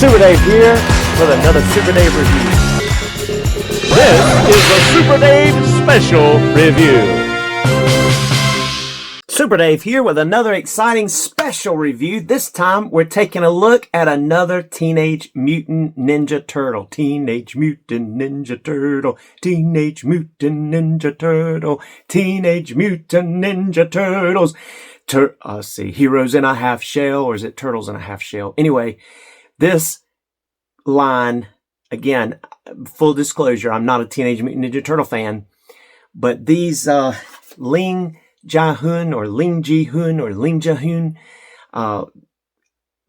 Super Dave here with another Super Dave review. This is a Super Dave special review. Super Dave here with another exciting special review. This time we're taking a look at another Teenage Mutant Ninja Turtle. Teenage Mutant Ninja Turtle. Teenage Mutant Ninja Turtle. Teenage Mutant Ninja Turtles. Let's see, Heroes in a Half Shell, or is it Turtles in a Half Shell? Anyway, this line, again, full disclosure, I'm not a Teenage Mutant Ninja Turtle fan, but these LingJihun or LingJihun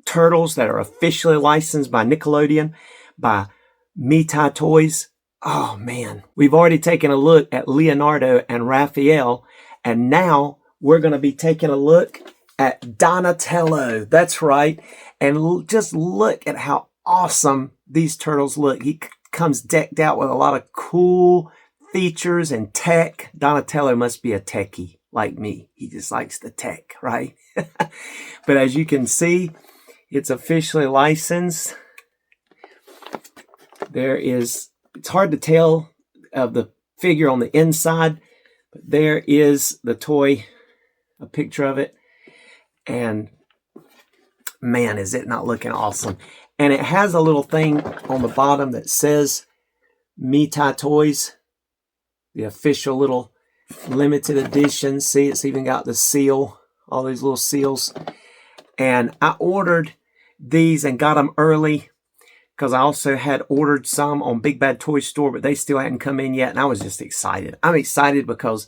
turtles that are officially licensed by Nickelodeon, by MeTy Toyz. Oh man, we've already taken a look at Leonardo and Raphael, and now we're going to be taking a look at Donatello. That's right. And just look at how awesome these turtles look. He comes decked out with a lot of cool features and tech. Donatello must be a techie like me. He just likes the tech, right? But as you can see, it's officially licensed. It's hard to tell of the figure on the inside, but there is the toy, a picture of it, and man, is it not looking awesome. And it has a little thing on the bottom that says MeTy Toyz, the official little limited edition. See, it's even got the seal, all these little seals. And I ordered these and got them early because I also had ordered some on Big Bad Toy Store, but they still hadn't come in yet, and I was just excited. I'm excited because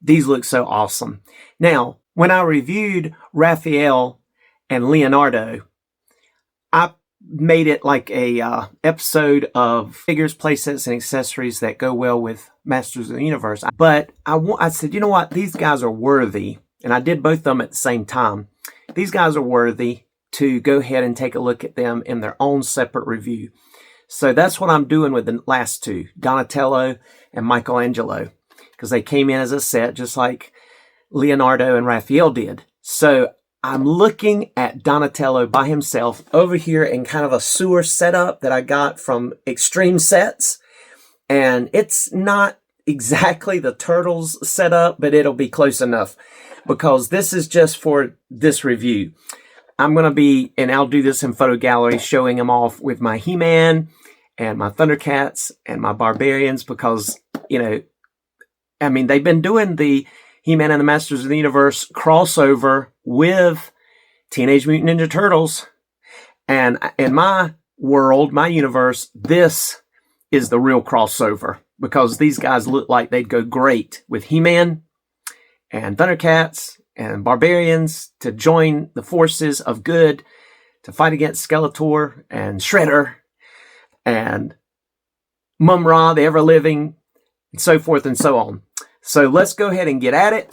these look so awesome. Now, when I reviewed Raphael and Leonardo, I made it like a episode of figures, playsets, and accessories that go well with Masters of the Universe. But I said, you know what? These guys are worthy, and I did both of them at the same time. These guys are worthy to go ahead and take a look at them in their own separate review. So that's what I'm doing with the last two, Donatello and Michelangelo, because they came in as a set just like Leonardo and Raphael did. So I'm looking at Donatello by himself over here in kind of a sewer setup that I got from Extreme Sets. And it's not exactly the Turtles setup, but it'll be close enough because this is just for this review. I'm going to be, and I'll do this in photo gallery, showing them off with my He-Man and my Thundercats and my Barbarians because, you know, I mean, they've been doing the He-Man and the Masters of the Universe crossover with Teenage Mutant Ninja Turtles. And in my world, my universe, this is the real crossover because these guys look like they'd go great with He-Man and Thundercats and Barbarians to join the forces of good to fight against Skeletor and Shredder and Mum-Ra, the Ever-Living, and so forth and so on. So let's go ahead and get at it.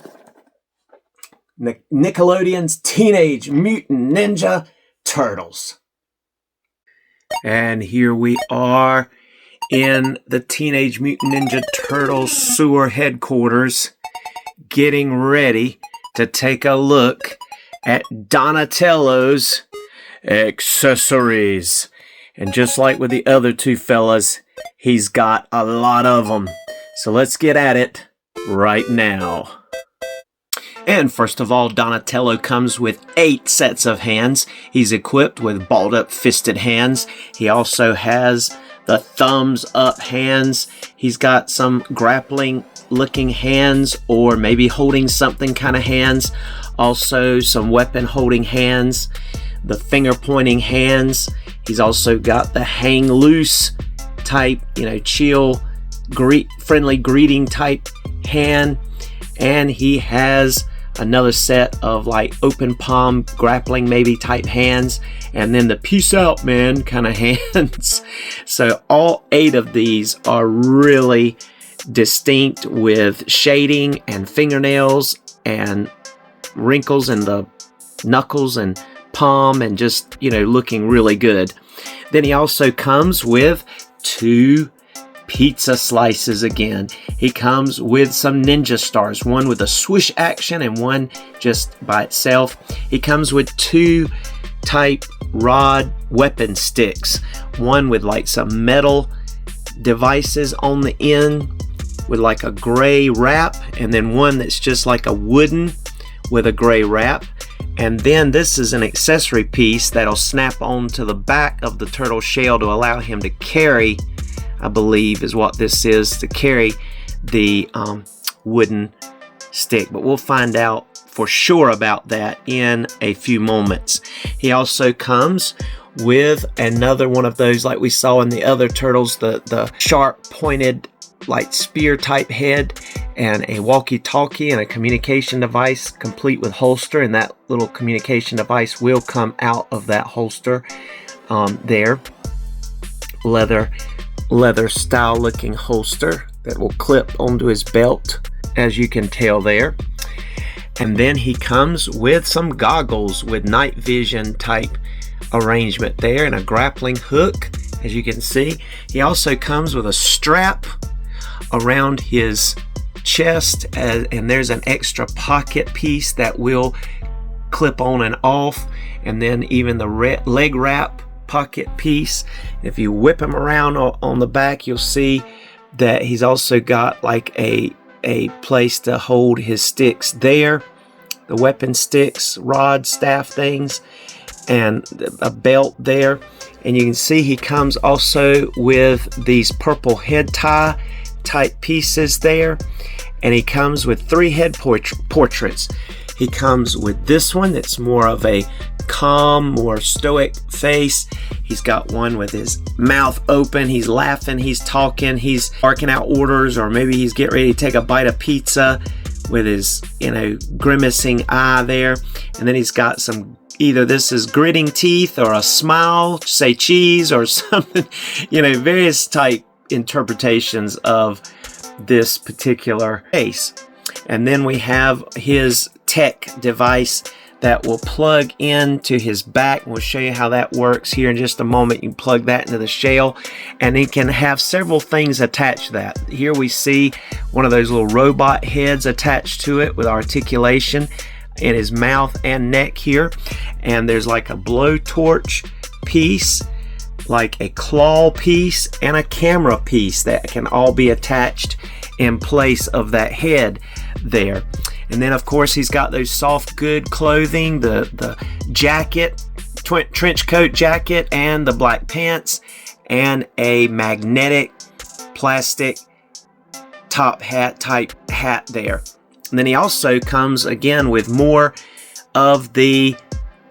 Nickelodeon's Teenage Mutant Ninja Turtles. And here we are in the Teenage Mutant Ninja Turtles sewer headquarters, getting ready to take a look at Donatello's accessories. And just like with the other two fellas, he's got a lot of them. So let's get at it right now. And first of all, Donatello comes with 8 sets of hands. He's equipped with balled up fisted hands. He also has the thumbs up hands. He's got some grappling looking hands, or maybe holding something kind of hands. Also some weapon holding hands, the finger pointing hands. He's also got the hang loose type, you know, chill, friendly greeting type hand. And he has another set of like open palm grappling maybe type hands, and then the peace out man kind of hands. So all 8 of these are really distinct with shading and fingernails and wrinkles in the knuckles and palm, and just, you know, looking really good. Then he also comes with 2 pizza slices again. He comes with some ninja stars, one with a swoosh action and one just by itself. He comes with 2 type rod weapon sticks. One with like some metal devices on the end with like a gray wrap, and then one that's just like a wooden with a gray wrap. And then this is an accessory piece that'll snap onto the back of the turtle shell to allow him to carry, I believe is what this is, to carry the wooden stick. But we'll find out for sure about that in a few moments. He also comes with another one of those, like we saw in the other turtles, the sharp pointed like spear type head, and a walkie-talkie and a communication device complete with holster, and that little communication device will come out of that holster there. Leather style looking holster that will clip onto his belt, as you can tell there. And then he comes with some goggles with night vision type arrangement there, and a grappling hook, as you can see. He also comes with a strap around his chest, and there's an extra pocket piece that will clip on and off, and then even the leg wrap pocket piece. If you whip him around on the back, you'll see that he's also got like a place to hold his sticks there, the weapon sticks, rod, staff things, and a belt there. And you can see he comes also with these purple head tie type pieces there, and he comes with 3 head portraits. He comes with this one that's more of a calm, more stoic face. He's got one with his mouth open, he's laughing, he's talking, he's barking out orders, or maybe he's getting ready to take a bite of pizza with his, grimacing eye there. And then he's got some, either this is gritting teeth or a smile, say cheese or something, various type interpretations of this particular face. And then we have his tech device that will plug into his back. We'll show you how that works here in just a moment. You can plug that into the shell, and it can have several things attached to that. Here we see one of those little robot heads attached to it with articulation in his mouth and neck here. And there's like a blowtorch piece, like a claw piece, and a camera piece that can all be attached in place of that head there. And then of course he's got those soft good clothing, the jacket, trench coat jacket, and the black pants, and a magnetic plastic top hat type hat there. And then he also comes again with more of the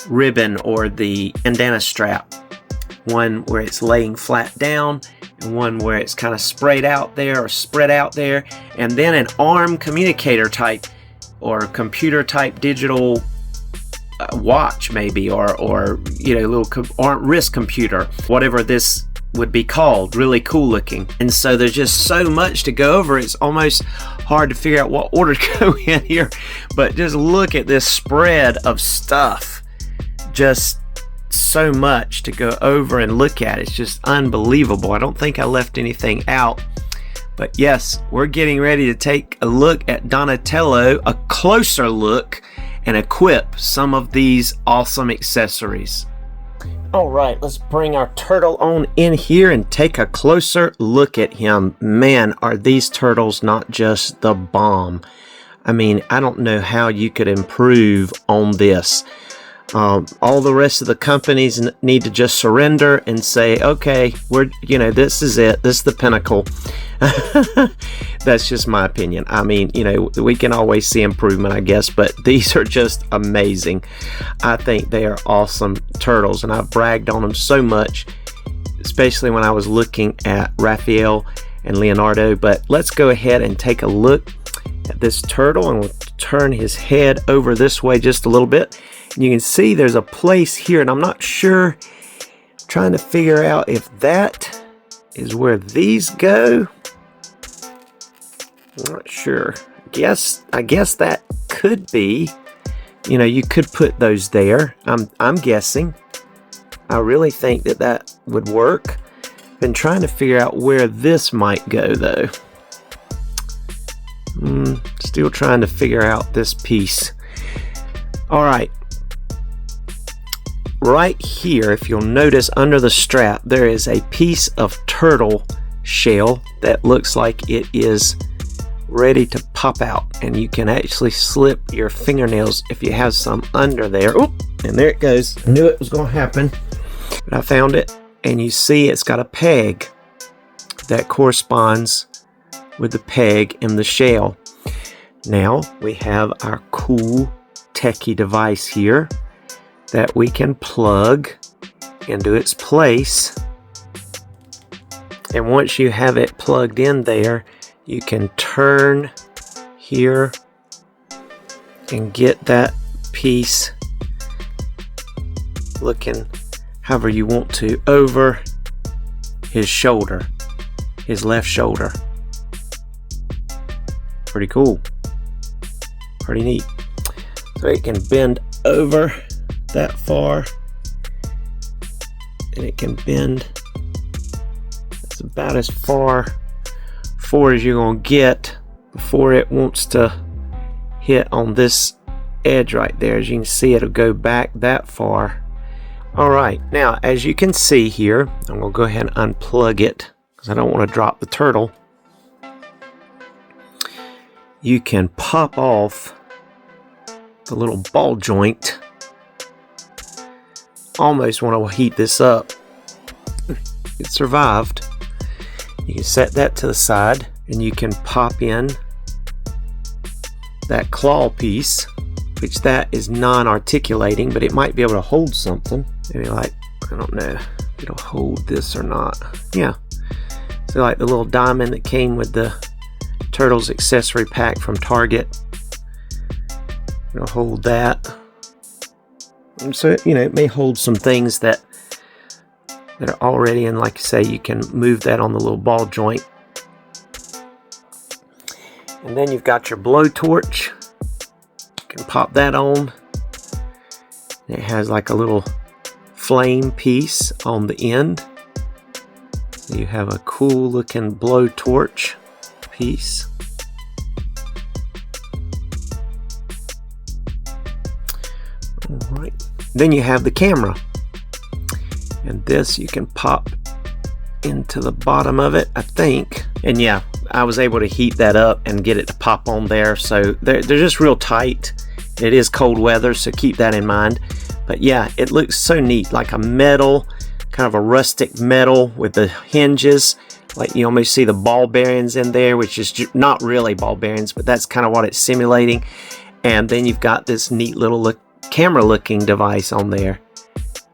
ribbon or the bandana strap. One where it's laying flat down, and one where it's kind of sprayed out there or spread out there, and then an arm communicator type or computer type digital watch maybe, or little wrist computer, whatever this would be called. Really cool looking. And so there's just so much to go over, it's almost hard to figure out what order to go in here, but just look at this spread of stuff. Just so much to go over and look at. It's just unbelievable. I don't think I left anything out. But yes, we're getting ready to take a look at Donatello, a closer look, and equip some of these awesome accessories. All right, let's bring our turtle on in here and take a closer look at him. Man, are these turtles not just the bomb. I mean, I don't know how you could improve on this. All the rest of the companies need to just surrender and say, okay, this is it. This is the pinnacle. That's just my opinion. I mean, we can always see improvement, I guess, but these are just amazing. I think they are awesome turtles, and I've bragged on them so much, especially when I was looking at Raphael and Leonardo. But let's go ahead and take a look at this turtle, and we'll turn his head over this way just a little bit. And you can see there's a place here, and I'm not sure, trying to figure out if that is where these go. I'm not sure. I guess that could be, you could put those there. I'm guessing. I really think that would work. Been trying to figure out where this might go though. Still trying to figure out this piece. All right. right here, if you'll notice under the strap, there is a piece of turtle shell that looks like it is ready to pop out, and you can actually slip your fingernails if you have some under there. Oop, and there it goes. I knew it was going to happen, but I found it, and you see it's got a peg that corresponds with the peg in the shell. Now we have our cool techie device here that we can plug into its place, and once you have it plugged in there, you can turn here and get that piece looking however you want to over his shoulder, his left shoulder. Pretty cool, pretty neat. So it can bend over that far, and it can bend, it's about as far forward as you're going to get before it wants to hit on this edge right there. As you can see, it'll go back that far. Alright, now as you can see here, I'm going to go ahead and unplug it because I don't want to drop the turtle. You can pop off the little ball joint. Almost want to heat this up. It survived. You can set that to the side, and you can pop in that claw piece, which that is non-articulating, but it might be able to hold something. Maybe like, I don't know if it'll hold this or not. Yeah. So like the little diamond that came with the Turtles accessory pack from Target. It'll hold that. And so, you know, it may hold some things that are already in. Like I say, you can move that on the little ball joint. And then you've got your blowtorch. You can pop that on. It has like a little flame piece on the end. So you have a cool looking blowtorch piece. Alright. Then you have the camera. And this you can pop into the bottom of it, I think. And yeah, I was able to heat that up and get it to pop on there. So they're just real tight. It is cold weather, so keep that in mind. But yeah, it looks so neat, like a metal, kind of a rustic metal with the hinges. Like you almost see the ball bearings in there, which is not really ball bearings, but that's kind of what it's simulating. And then you've got this neat little camera looking device on there.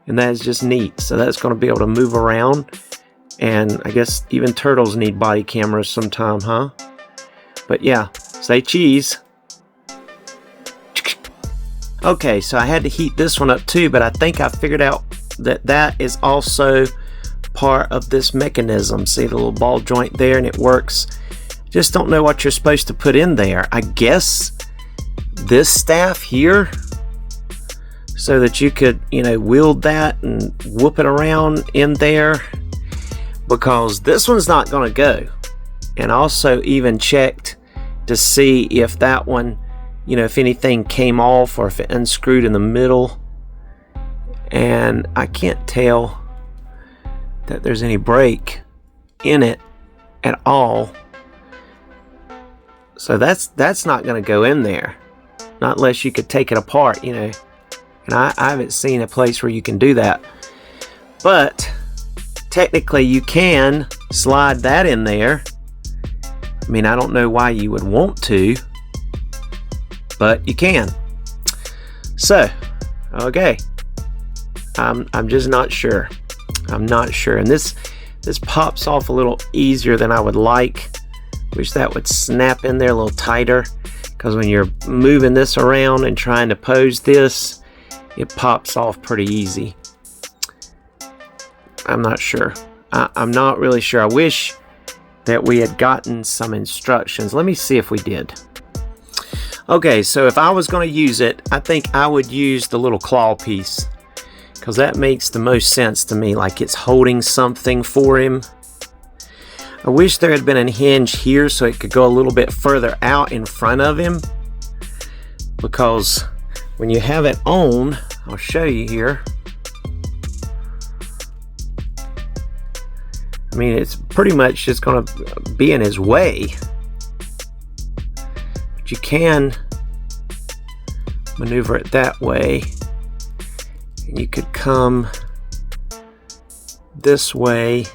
And that is just neat. So that's going to be able to move around. And I guess even turtles need body cameras sometime, huh? But yeah, say cheese. Okay, so I had to heat this one up too, but I think I figured out that that is also part of this mechanism. See the little ball joint there, and it works. Just don't know what you're supposed to put in there. I guess this staff here, so that you could, you know, wield that and whoop it around in there, because this one's not going to go. And also even checked to see if that one, you know, if anything came off or if it unscrewed in the middle. And I can't tell that there's any break in it at all. So that's not going to go in there, not unless you could take it apart, you know. And I haven't seen a place where you can do that. But technically you can slide that in there. I mean, I don't know why you would want to, but you can. So, okay. I'm just not sure. I'm not sure. And this pops off a little easier than I would like. Wish that would snap in there a little tighter, because when you're moving this around and trying to pose this, it pops off pretty easy. I'm not sure. I'm not really sure. I wish that we had gotten some instructions. Let me see if we did. Okay, so if I was going to use it, I think I would use the little claw piece, because that makes the most sense to me, like it's holding something for him. I wish there had been a hinge here so it could go a little bit further out in front of him, because when you have it on, I'll show you here. I mean, it's pretty much just going to be in his way. But you can maneuver it that way. And you could come this way,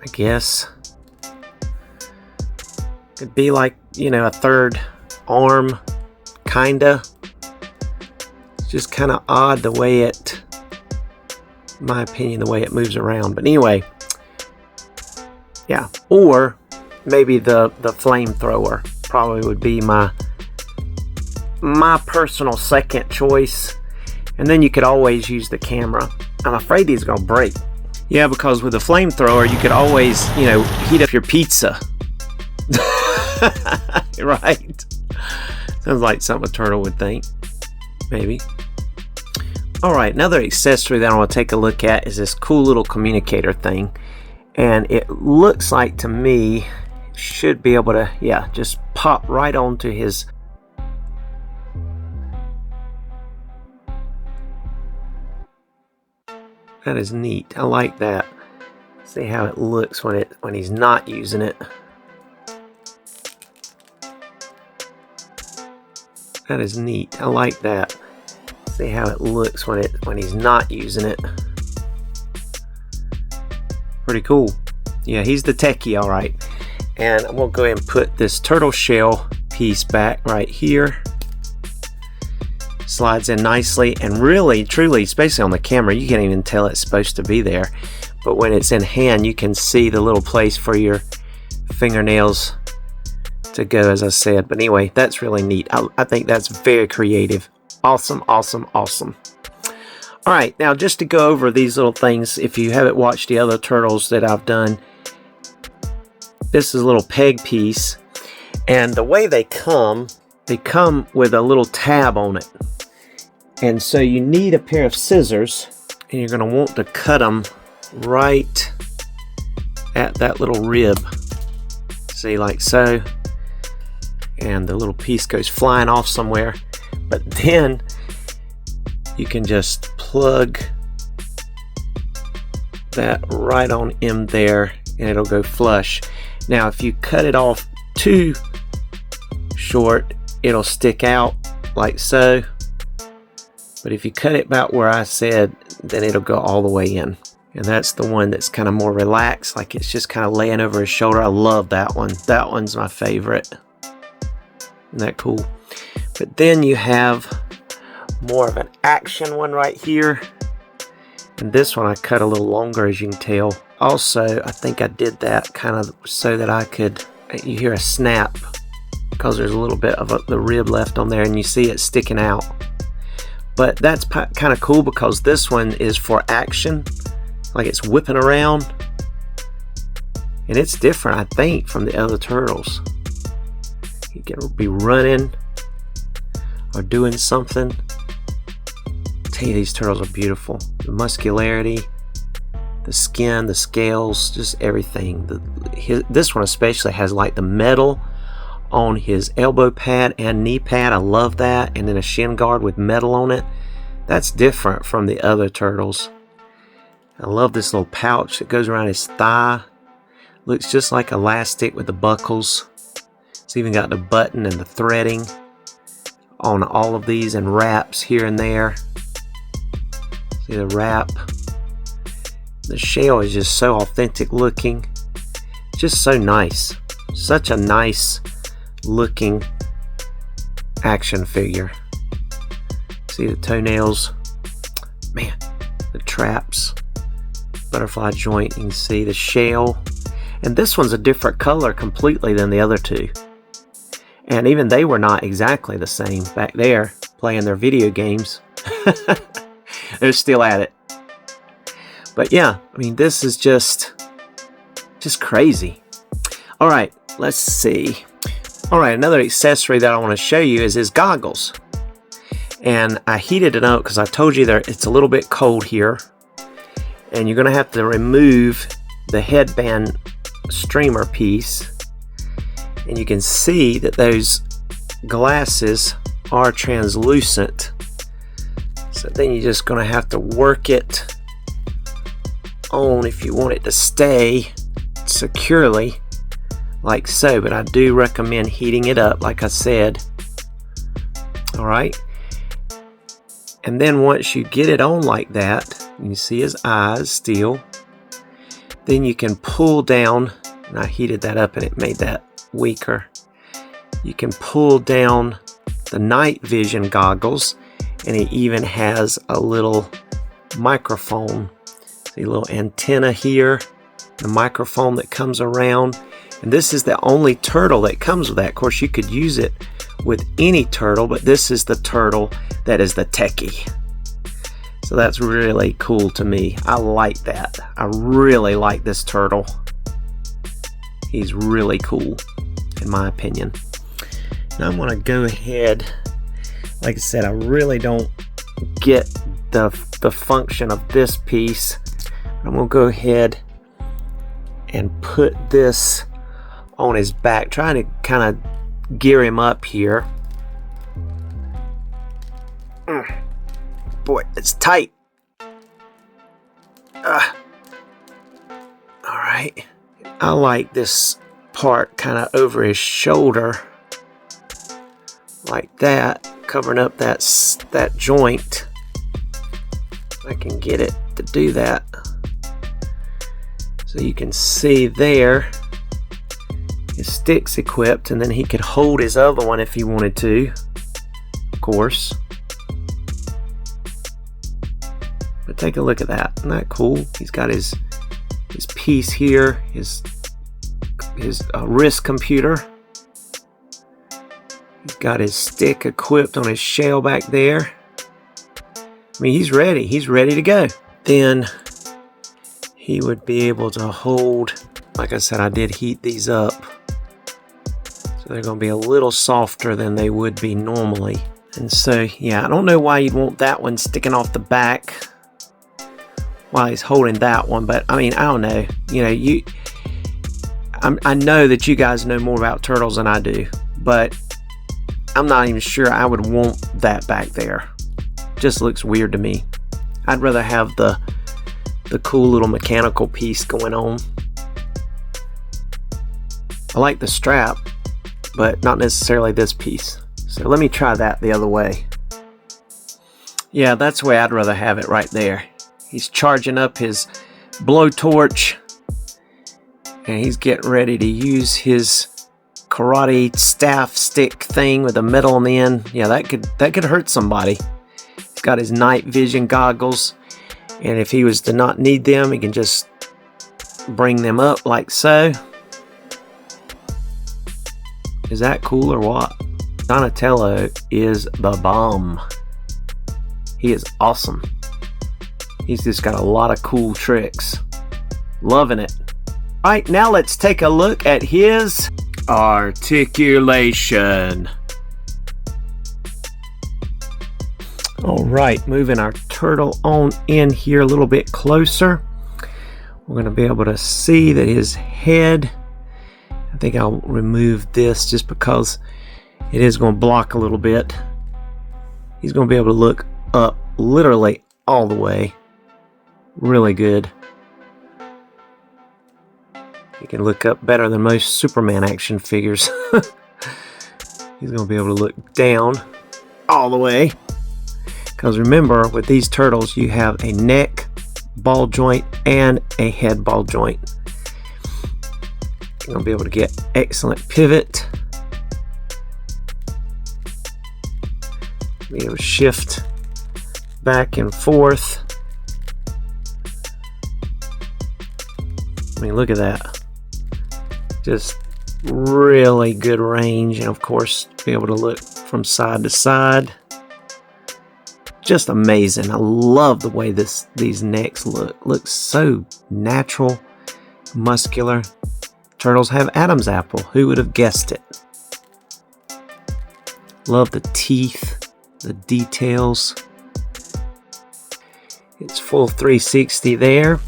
I guess. Could be like, you know, a third arm, kinda. It's just kind of odd the way it, in my opinion, the way it moves around. But anyway, yeah. Or maybe the flamethrower probably would be my personal second choice. And then you could always use the camera. I'm afraid these are gonna break. Yeah, because with the flamethrower, you could always, you know, heat up your pizza. Right? Sounds like something a turtle would think. Maybe. Alright, another accessory that I want to take a look at is this cool little communicator thing. And it looks like to me it should be able to, yeah, just pop right onto his. That is neat. I like that. See how it looks when he's not using it. That is neat. I like that. See how it looks when he's not using it. Pretty cool. Yeah, he's the techie, all right. And I'm gonna go ahead and put this turtle shell piece back right here. Slides in nicely, and really, truly, especially on the camera, you can't even tell it's supposed to be there. But when it's in hand, you can see the little place for your fingernails to go, as I said. But anyway, that's really neat. I think that's very creative. Awesome, awesome, awesome. All right, now just to go over these little things, if you haven't watched the other turtles that I've done, this is a little peg piece, and the way they come with a little tab on it. And so you need a pair of scissors, and you're going to want to cut them right at that little rib. See, like so. And the little piece goes flying off somewhere. But then you can just plug that right on in there, and it'll go flush. Now, if you cut it off too short, it'll stick out like so. But if you cut it about where I said, then it'll go all the way in. And that's the one that's kind of more relaxed, like it's just kind of laying over his shoulder. I love that one. That one's my favorite. Isn't that cool? But then you have more of an action one right here. And this one I cut a little longer, as you can tell. Also, I think I did that kind of so that I could, you hear a snap because there's a little bit of the rib left on there, and you see it sticking out. But that's kind of cool because this one is for action, like it's whipping around. And it's different, I think, from the other turtles. You can be running or doing something. I tell you, these turtles are beautiful. The muscularity, the skin, the scales, just everything. This one especially has like the metal on his elbow pad and knee pad. I love that. And then a shin guard with metal on it. That's different from the other turtles. I love this little pouch that goes around his thigh. Looks just like elastic with the buckles. It's even got the button and the threading on all of these, and wraps here and there. See the wrap. The shell is just so authentic looking. Just so nice. Such a nice looking action figure. See the toenails, man, the traps, butterfly joint. You can see the shell, and this one's a different color completely than the other two. And even they were not exactly the same back there playing their video games. They're still at it. But yeah, I mean, this is just crazy. All right, let's see. All right, another accessory that I want to show you is his goggles. And I heated it up because I told you that it's a little bit cold here. And you're going to have to remove the headband streamer piece. And you can see that those glasses are translucent. So then you're just going to have to work it on if you want it to stay securely like so, but I do recommend heating it up like I said. Alright, and then once you get it on like that, you see his eyes still, then you can pull down, and I heated that up and it made that weaker. You can pull down the night vision goggles, and it even has a little microphone. See a little antenna here, the microphone that comes around, and this is the only turtle that comes with that. Of course, you could use it with any turtle, but this is the turtle that is the techie. So that's really cool to me. I like that. I really like this turtle. He's really cool, in my opinion. Now I'm going to go ahead, like I said, I really don't get the function of this piece. I'm going to go ahead and put this on his back, trying to kind of gear him up here. Boy, it's tight. Alright. I like this part kind of over his shoulder, like that, covering up that joint. I can get it to do that. So you can see there his stick's equipped, and then he could hold his other one if he wanted to, of course. But take a look at that. Isn't that cool? He's got his piece here, his wrist computer. He's got his stick equipped on his shell back there. I mean, he's ready. He's ready to go. Then he would be able to hold, like I said, I did heat these up. So they're going to be a little softer than they would be normally. And so, yeah, I don't know why you'd want that one sticking off the back while he's holding that one, but I mean, I don't know. You know, I know that you guys know more about turtles than I do, but I'm not even sure I would want that back there. Just looks weird to me. I'd rather have the cool little mechanical piece going on. I like the strap, but not necessarily this piece. So let me try that the other way. Yeah, that's the way I'd rather have it, right there. He's charging up his blowtorch, and he's getting ready to use his karate staff stick thing with the metal on the end. Yeah, that could hurt somebody. He's got his night vision goggles, and if he was to not need them, he can just bring them up like so. Is that cool or what? Donatello is the bomb. He is awesome. He's just got a lot of cool tricks. Loving it. Alright, now let's take a look at his articulation. Alright, moving our turtle on in here a little bit closer. We're going to be able to see that his head, I think I'll remove this just because it is going to block a little bit. He's going to be able to look up literally all the way. Really good. He can look up better than most Superman action figures. He's going to be able to look down all the way. Because remember, with these turtles, you have a neck ball joint and a head ball joint. You're going to be able to get excellent pivot. Be able to shift back and forth. I mean, look at that. Just really good range, and of course, be able to look from side to side. Just amazing. I love the way these necks look. Looks so natural, muscular. Turtles have Adam's apple. Who would have guessed it? Love the teeth, the details. It's full 360 there.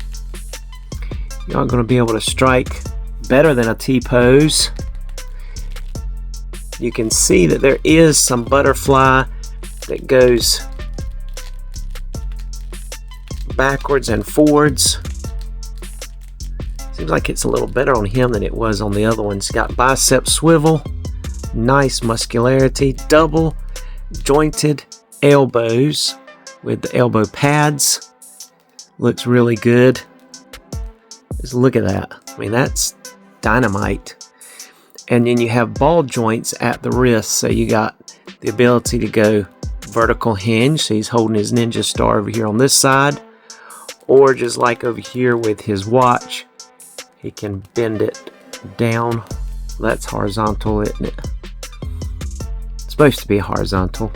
You aren't going to be able to strike better than a T-pose. You can see that there is some butterfly that goes backwards and forwards. Seems like it's a little better on him than it was on the other ones. He's got bicep swivel, nice muscularity, double jointed elbows with the elbow pads. Looks really good. Just look at that. I mean, that's dynamite. And then you have ball joints at the wrist, so you got the ability to go vertical hinge, so he's holding his ninja star over here on this side, or just like over here with his watch, he can bend it down. That's horizontal, isn't it? It's supposed to be horizontal,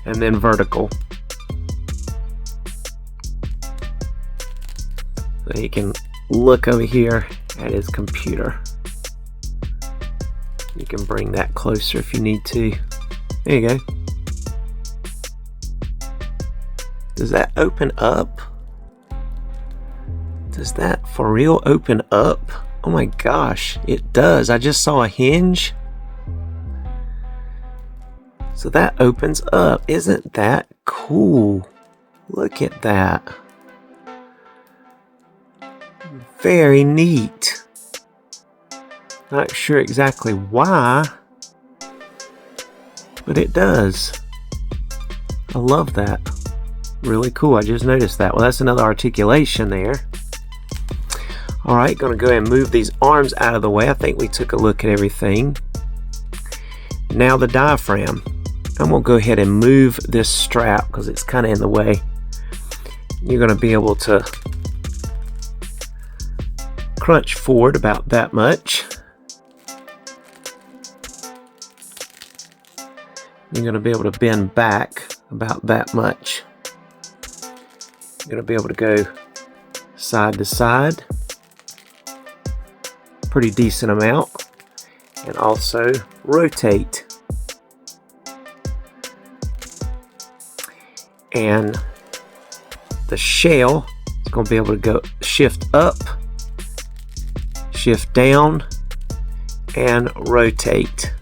and then vertical. So he can look over here at his computer. You can bring that closer if you need to. There you go. Does that open up? Does that for real open up? Oh my gosh, it does. I just saw a hinge. So that opens up. Isn't that cool? Look at that. Very neat. Not sure exactly why, but it does. I love that. Really cool. I just noticed that. Well, that's another articulation there. Alright, going to go ahead and move these arms out of the way. I think we took a look at everything. Now the diaphragm. I'm going to go ahead and move this strap because it's kind of in the way. You're going to be able to crunch forward about that much. You're going to be able to bend back about that much. You're going to be able to go side to side. Pretty decent amount. And also rotate. And the shell is going to be able to go shift up, shift down, and rotate.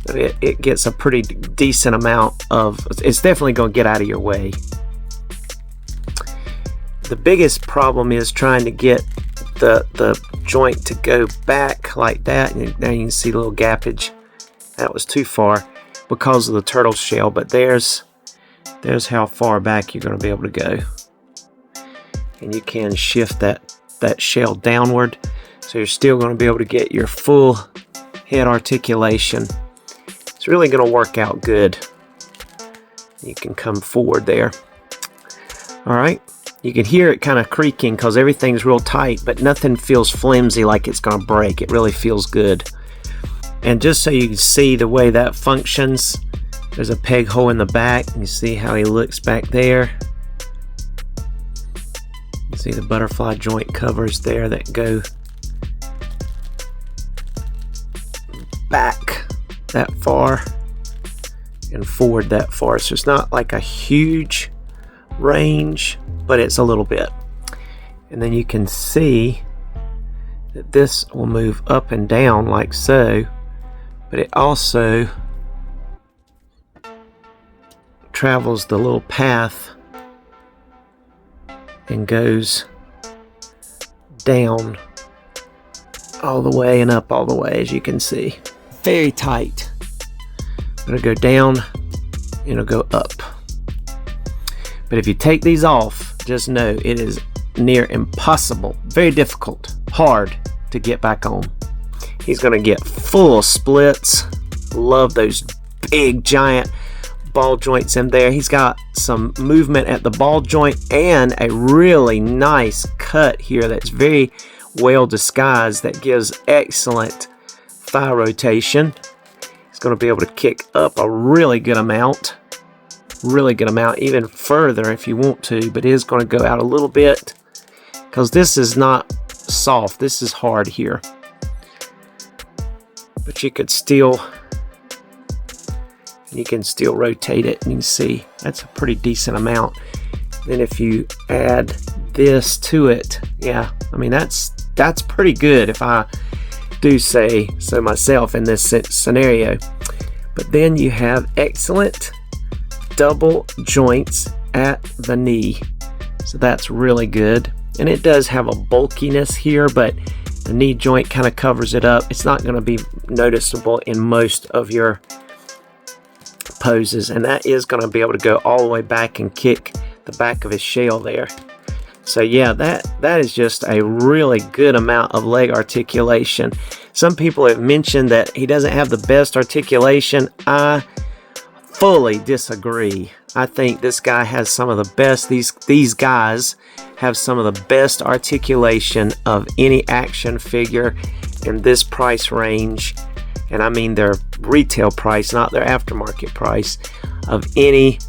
So it gets a pretty decent amount of, it's definitely going to get out of your way. The biggest problem is trying to get the joint to go back like that. And now you can see a little gappage. That was too far because of the turtle shell, but there's how far back you're going to be able to go. And you can shift that shell downward, so you're still going to be able to get your full head articulation. It's really going to work out good. You can come forward there. Alright, you can hear it kind of creaking because everything's real tight, but nothing feels flimsy like it's going to break. It really feels good. And just so you can see the way that functions, there's a peg hole in the back. You see how he looks back there. You see the butterfly joint covers there that go back that far and forward that far. So it's not like a huge range, but it's a little bit. And then you can see that this will move up and down like so, but it also travels the little path and goes down all the way and up all the way, as you can see. Very tight. It'll go down and it'll go up. But if you take these off, just know it is near impossible, very difficult, hard to get back on. He's going to get full splits. Love those big giant ball joints in there. He's got some movement at the ball joint and a really nice cut here that's very well disguised, that gives excellent thigh rotation. He's going to be able to kick up a really good amount, even further if you want to, but it is going to go out a little bit because this is not soft, this is hard here. But you can still rotate it, and you can see that's a pretty decent amount. Then if you add this to it, yeah, I mean that's pretty good if I do say so myself in this scenario. But then you have excellent double joints at the knee. So that's really good. And it does have a bulkiness here, but the knee joint kind of covers it up. It's not going to be noticeable in most of your poses. And that is going to be able to go all the way back and kick the back of his shell there. So yeah, that is just a really good amount of leg articulation. Some people have mentioned that he doesn't have the best articulation. I fully disagree. I think this guy has some of the best. These guys have some of the best articulation of any action figure in this price range. And I mean their retail price, not their aftermarket price, of any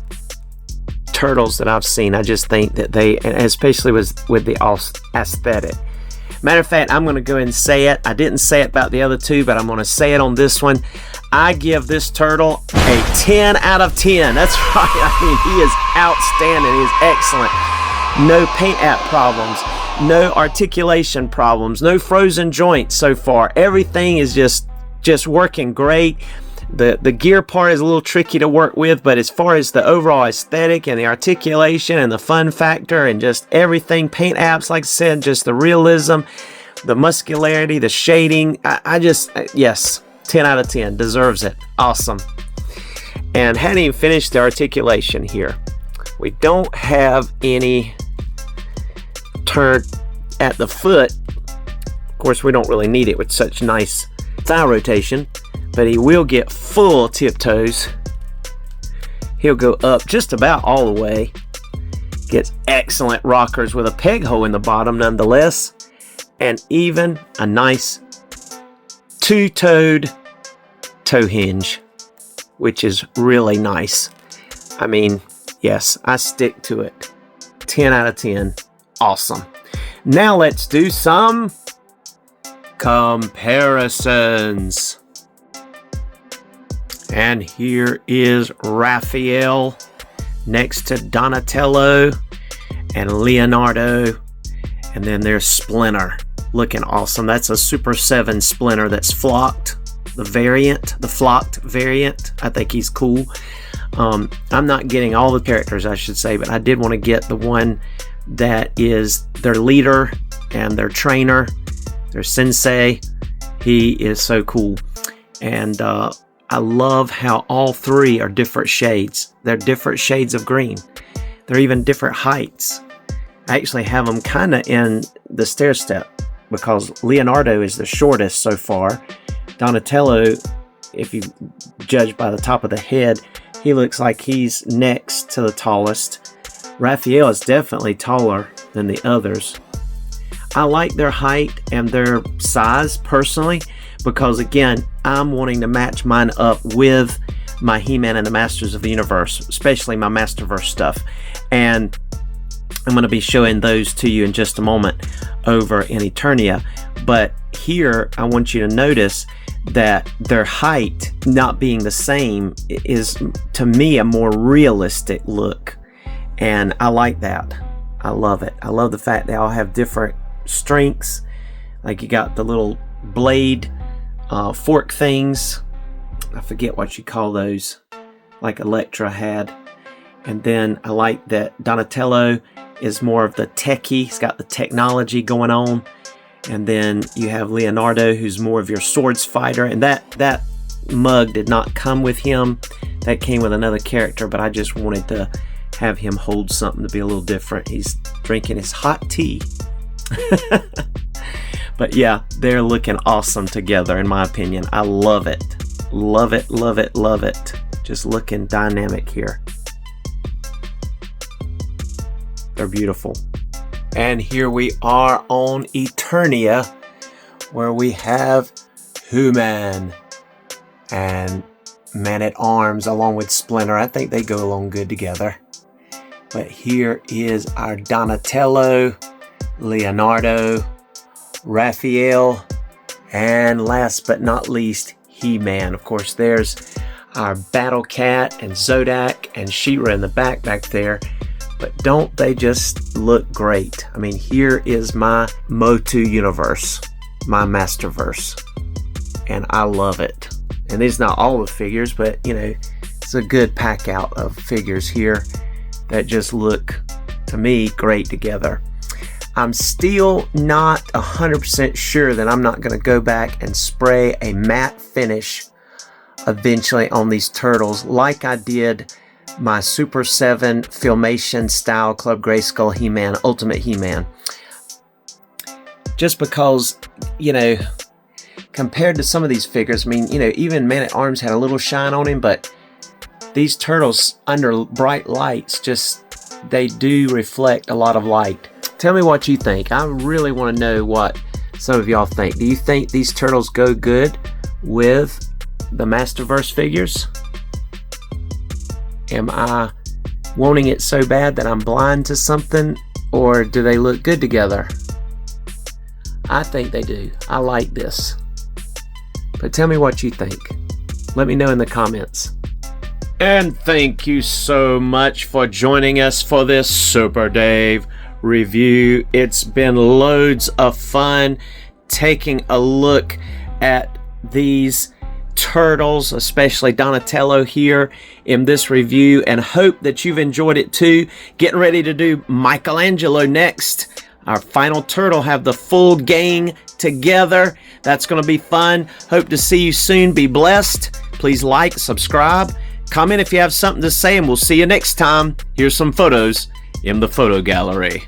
turtles that I've seen. I just think that they, and especially with the aesthetic. Matter of fact, I'm going to go ahead and say it. I didn't say it about the other two, but I'm going to say it on this one. I give this turtle a 10 out of 10. That's right. I mean, he is outstanding. He is excellent. No paint app problems, no articulation problems, no frozen joints so far. Everything is just working great. The gear part is a little tricky to work with, but as far as the overall aesthetic and the articulation and the fun factor and just everything, paint apps, like I said, just the realism, the muscularity, the shading, yes, 10 out of 10, deserves it. Awesome. And hadn't even finished the articulation here. We don't have any turn at the foot. Of course, we don't really need it with such nice thigh rotation, but he will get full tiptoes. He'll go up just about all the way. Gets excellent rockers with a peg hole in the bottom nonetheless, and even a nice two-toed toe hinge, which is really nice. I mean, yes, I stick to it. 10 out of 10. Awesome. Now let's do some comparisons. And here is Raphael next to Donatello and Leonardo. And then there's Splinter, looking awesome. That's a Super 7 Splinter that's flocked. The flocked variant. I think he's cool. I'm not getting all the characters, I should say, but I did want to get the one that is their leader and their trainer, their sensei. He is so cool. And I love how all three are different shades. They're different shades of green. They're even different heights. I actually have them kind of in the stair step because Leonardo is the shortest so far. Donatello, if you judge by the top of the head, he looks like he's next to the tallest. Raphael is definitely taller than the others. I like their height and their size personally because, again, I'm wanting to match mine up with my He-Man and the Masters of the Universe, especially my Masterverse stuff. And I'm going to be showing those to you in just a moment over in Eternia. But here, I want you to notice that their height not being the same is, to me, a more realistic look. And I like that. I love it. I love the fact they all have different strengths. Like you got the little blade fork things. I forget what you call those, like Elektra had. And then I like that Donatello is more of the techie. He's got the technology going on. And then you have Leonardo, who's more of your swords fighter. And that mug did not come with him. That came with another character, but I just wanted to have him hold something to be a little different. He's drinking his hot tea. But yeah, they're looking awesome together, in my opinion. I love it. Love it, love it, love it. Just looking dynamic here. They're beautiful. And here we are on Eternia, where we have He-Man and Man-at-Arms along with Splinter. I think they go along good together. But here is our Donatello, Leonardo, Raphael, and last but not least, He-Man. Of course, there's our Battle Cat and Zodak and She-Ra in the back there. But don't they just look great? I mean, here is my Motu universe, my Masterverse, and I love it. And these are not all the figures, but you know, It's a good pack out of figures here that just look, to me, great together. I'm still not 100% sure that I'm not going to go back and spray a matte finish eventually on these turtles like I did my Super 7 Filmation style Club Grayskull He-Man, Ultimate He-Man. Just because, you know, compared to some of these figures, I mean, you know, even Man-at-Arms had a little shine on him, but these turtles under bright lights, just, they do reflect a lot of light. Tell me what you think. I really want to know what some of y'all think. Do you think these turtles go good with the Masterverse figures? Am I wanting it so bad that I'm blind to something, or do they look good together? I think they do. I like this. But tell me what you think. Let me know in the comments. And thank you so much for joining us for this Super Dave review. It's been loads of fun taking a look at these turtles, especially Donatello here in this review, and hope that you've enjoyed it too. Getting ready to do Michelangelo next. Our final turtle, have the full gang together. That's going to be fun. Hope to see you soon. Be blessed. Please like, subscribe, comment if you have something to say, and we'll see you next time. Here's some photos in the photo gallery.